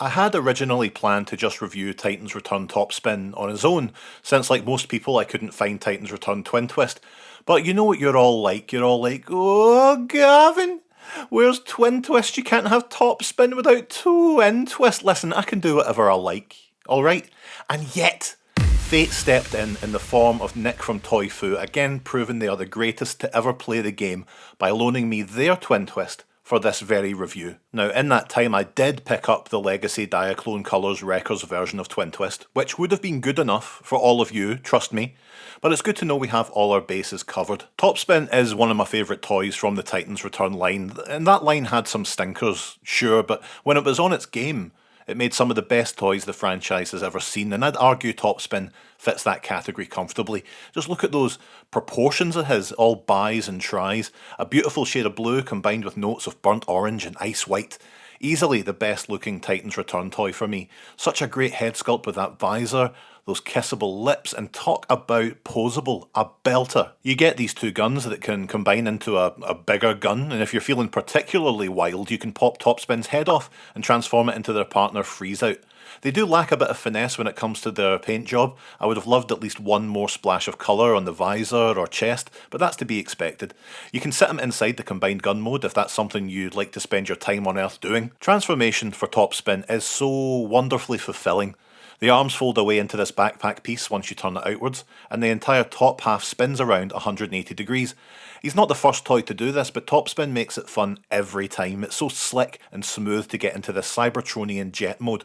I had originally planned to just review Titan's Return Topspin on his own, since like most people I couldn't find Titan's Return Twin Twist. But you know what you're all like? You're all like, oh Gavin, where's Twin Twist? You can't have Topspin without Twin Twist. Listen, I can do whatever I like, alright? And yet, fate stepped in the form of Nick from Toy Fu, again proving they are the greatest to ever play the game by loaning me their Twin Twist for this very review. Now, in that time, I did pick up the Legacy Diaclone Colours Wreckers version of Twin Twist, which would have been good enough for all of you, trust me, but it's good to know we have all our bases covered. Topspin is one of my favourite toys from the Titan's Return line, and that line had some stinkers, sure, but when it was on its game, it made some of the best toys the franchise has ever seen, and I'd argue Topspin fits that category comfortably. Just look at those proportions of his, all bis and tris. A beautiful shade of blue combined with notes of burnt orange and ice white. Easily the best looking Titan's Return toy for me. Such a great head sculpt with that visor, those kissable lips, and talk about posable, a belter. You get these two guns that can combine into a bigger gun, and if you're feeling particularly wild, you can pop Topspin's head off and transform it into their partner Freeze Out. They do lack a bit of finesse when it comes to their paint job. I would have loved at least one more splash of colour on the visor or chest, but that's to be expected. You can sit them inside the combined gun mode if that's something you'd like to spend your time on Earth doing. Transformation for Topspin is so wonderfully fulfilling. The arms fold away into this backpack piece once you turn it outwards, and the entire top half spins around 180 degrees. He's not the first toy to do this, but Topspin makes it fun every time. It's so slick and smooth to get into this Cybertronian jet mode.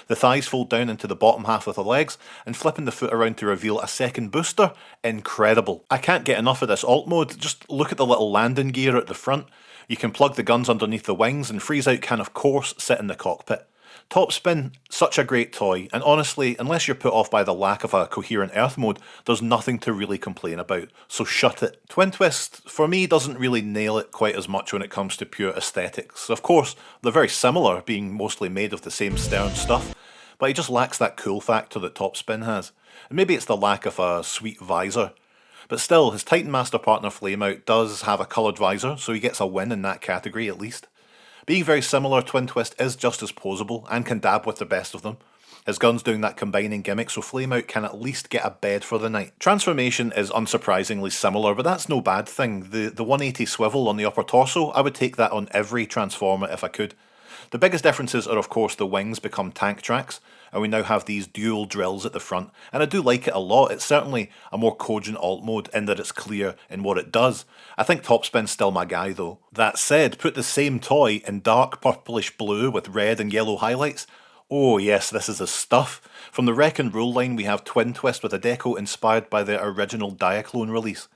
The thighs fold down into the bottom half of the legs, and flipping the foot around to reveal a second booster, incredible. I can't get enough of this alt mode. Just look at the little landing gear at the front. You can plug the guns underneath the wings, and Freeze Out can of course sit in the cockpit. Topspin, such a great toy, and honestly, unless you're put off by the lack of a coherent Earth mode, there's nothing to really complain about, so shut it. Twin Twist, for me, doesn't really nail it quite as much when it comes to pure aesthetics. Of course, they're very similar, being mostly made of the same stern stuff, but he just lacks that cool factor that Topspin has. And maybe it's the lack of a sweet visor. But still, his Titan Master partner Flameout does have a coloured visor, so he gets a win in that category at least. Being very similar, Twin Twist is just as posable and can dab with the best of them. His gun's doing that combining gimmick, so Flameout can at least get a bed for the night. Transformation is unsurprisingly similar, but that's no bad thing. The 180 swivel on the upper torso, I would take that on every Transformer if I could. The biggest differences are of course the wings become tank tracks, and we now have these dual drills at the front, and I do like it a lot. It's certainly a more cogent alt mode in that it's clear in what it does. I think Topspin's still my guy though. That said, put the same toy in dark purplish blue with red and yellow highlights. Oh yes, this is the stuff. From the Wreck and Roll line we have Twin Twist with a deco inspired by the original Diaclone release.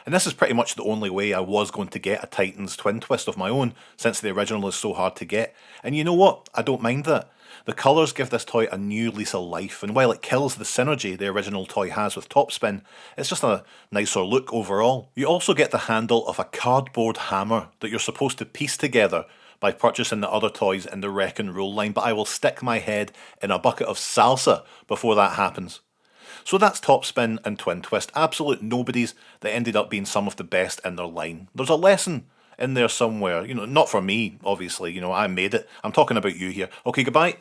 And this is pretty much the only way I was going to get a Titan's Twin Twist of my own, since the original is so hard to get. And you know what? I don't mind that. The colours give this toy a new lease of life, and while it kills the synergy the original toy has with Topspin, it's just a nicer look overall. You also get the handle of a cardboard hammer that you're supposed to piece together by purchasing the other toys in the Wreck and Roll line, but I will stick my head in a bucket of salsa before that happens. So that's Topspin and Twin Twist, absolute nobodies that ended up being some of the best in their line. There's a lesson in there somewhere, not for me, obviously, I made it. I'm talking about you here. Okay, goodbye.